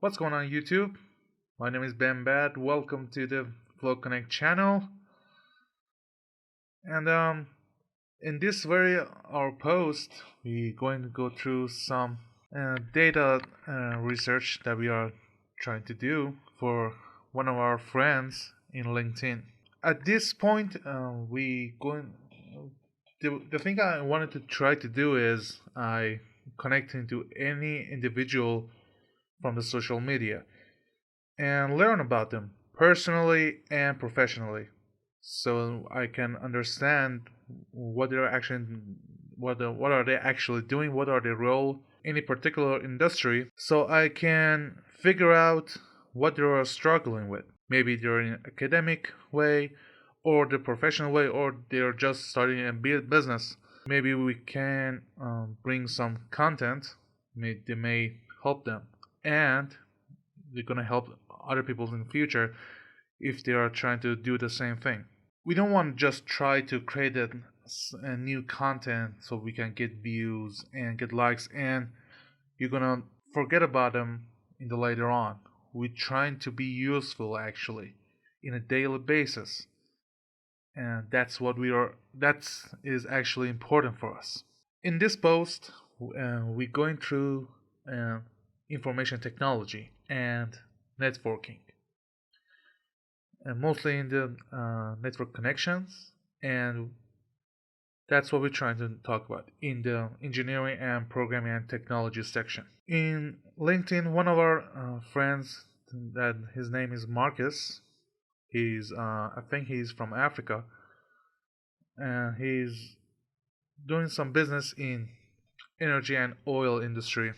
What's going on YouTube? My name is Ben Bad. Welcome to the FlowConnect channel. And in this very our post, we're going to go through some data research that we are trying to do for one of our friends in LinkedIn. At this point, we going the thing I wanted to try to do is I connecting to any individual from the social media and learn about them personally and professionally so I can understand what they're actually what are they actually doing, what are their role in a particular industry, so I can figure out what they are struggling with. Maybe they're in an academic way or the professional way, or they're just starting a business. Maybe we can bring some content that may help them, and they're going to help other people in the future if they are trying to do the same thing. We don't want to just try to create a new content so we can get views and get likes, and you're going to forget about them in the later on. We're trying to be useful actually in a daily basis, and that is actually important for us. In this post, we're going through uh, information technology and networking, and mostly in the network connections, and that's what we're trying to talk about in the engineering and programming and technology section. In LinkedIn, one of our friends, that his name is Marcus, I think he's from Africa, and he's doing some business in energy and oil industry.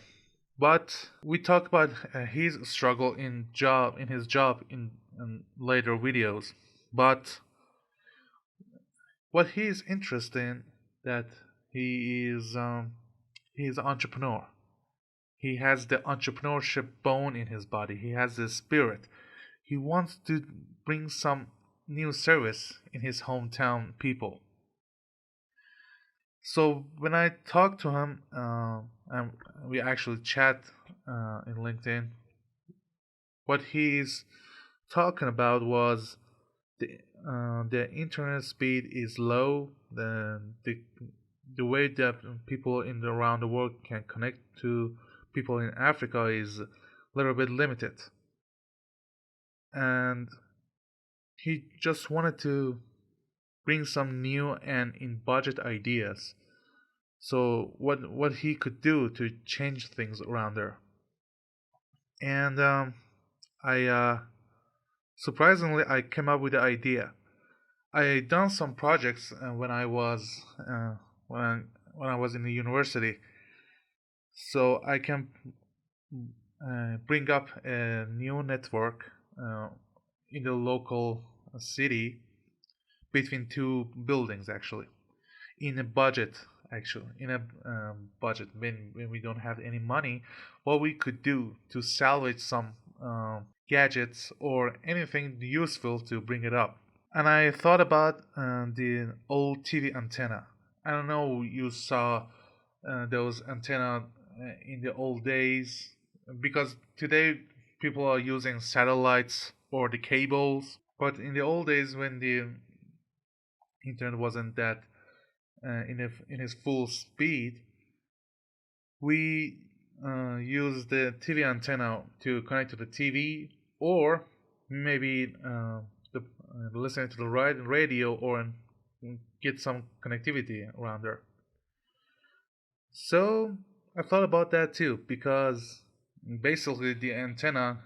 But we talk about his struggle in his job in later videos. But what he is interested in, that he's an entrepreneur. He has the entrepreneurship bone in his body. He has the spirit. He wants to bring some new service in his hometown people. So when I talk to him, and we actually chat in LinkedIn, what he's talking about was the internet speed is low. The way that people around the world can connect to people in Africa is a little bit limited, and he just wanted to bring some new and in budget ideas. So what he could do to change things around there, and I surprisingly I came up with the idea. I done some projects when I was in the university, so I can bring up a new network in the local city between two buildings actually in a budget, when we don't have any money. What we could do to salvage some gadgets or anything useful to bring it up. And I thought about the old TV antenna. I don't know you saw those antenna in the old days, because today people are using satellites or the cables. But in the old days, when the internet wasn't that in its full speed, we use the TV antenna to connect to the TV, or maybe listening to the radio, or get some connectivity around there. So I thought about that too, because basically the antenna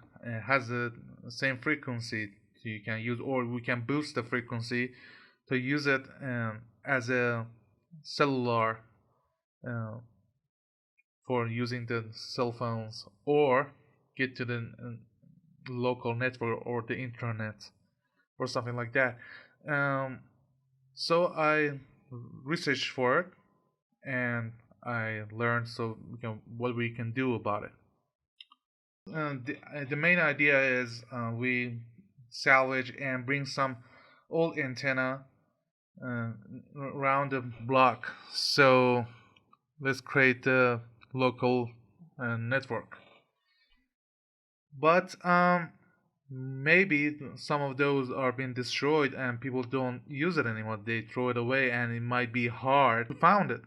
has the same frequency you can use, or we can boost the frequency to use it as a cellular uh, for using the cell phones, or get to the local network or the internet or something like that. Um, so I researched for it, and I learned what we can do about it. The main idea is we salvage and bring some old antenna uh, around the block. So let's create a local network. But maybe some of those are being destroyed and people don't use it anymore. They throw it away, and it might be hard to find it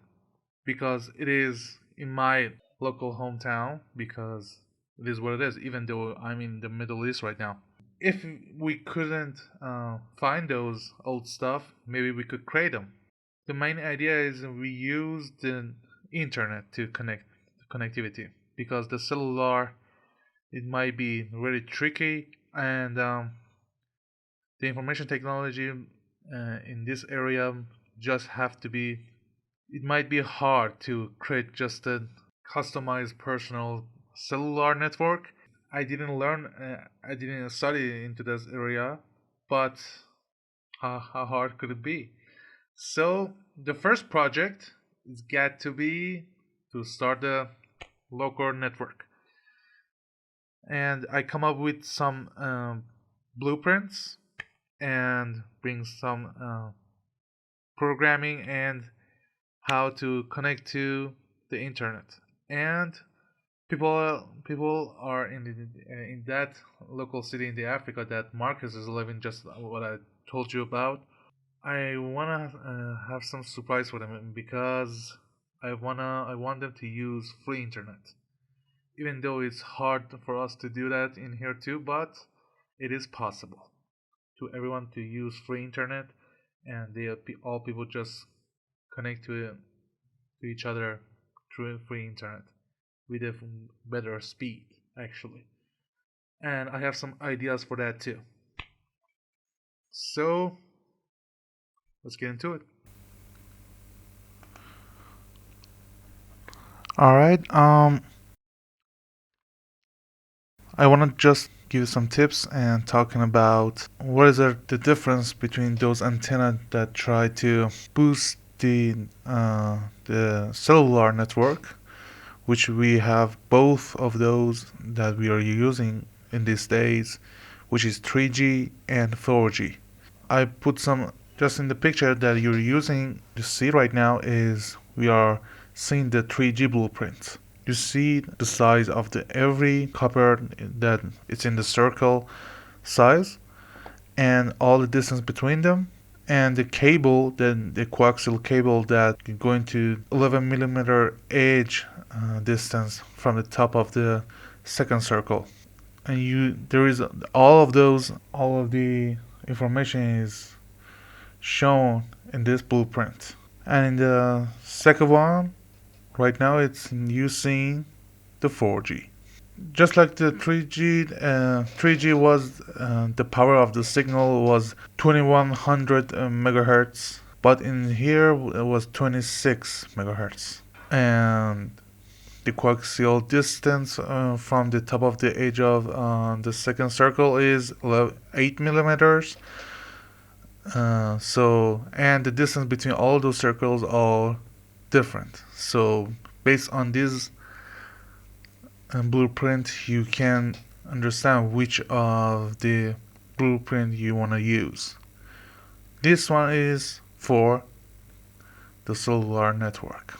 because it is in my local hometown, because it is what it is, even though I'm in the Middle East right now. If we couldn't find those old stuff, maybe we could create them. The main idea is we use the internet to connect connectivity, because the cellular, it might be really tricky, and the information technology in this area just have to be, it might be hard to create just a customized personal cellular network. I didn't study into this area, but how hard could it be? So the first project is got to be to start a local network, and I come up with some blueprints and bring some programming and how to connect to the internet. And people are in that local city in the Africa that Marcus is living, just what I told you about. I wanna have some surprise for them, because I want them to use free internet, even though it's hard for us to do that in here too, but it is possible to everyone to use free internet, and all people just connect to each other through free internet with a better speed, actually. And I have some ideas for that too. So let's get into it. All right. I want to just give you some tips and talking about what is the difference between those antennas that try to boost the cellular network, which we have both of those that we are using in these days, which is 3G and 4G. I put some just in the picture that you're using to see right now is we are seeing the 3G blueprint. You see the size of the every copper that it's in the circle size, and all the distance between them, and the cable, then the coaxial cable that going to 11 millimeter edge distance from the top of the second circle. And you there is all of the information is shown in this blueprint. And in the second one, right now it's using the 4G. Just like the 3G was the power of the signal was 2100 megahertz, but in here it was 26 megahertz. And the coaxial distance from the top of the edge of the second circle is 8 millimeters. And the distance between all those circles are different. So based on this blueprint, you can understand which of the blueprint you want to use. This one is for the cellular network.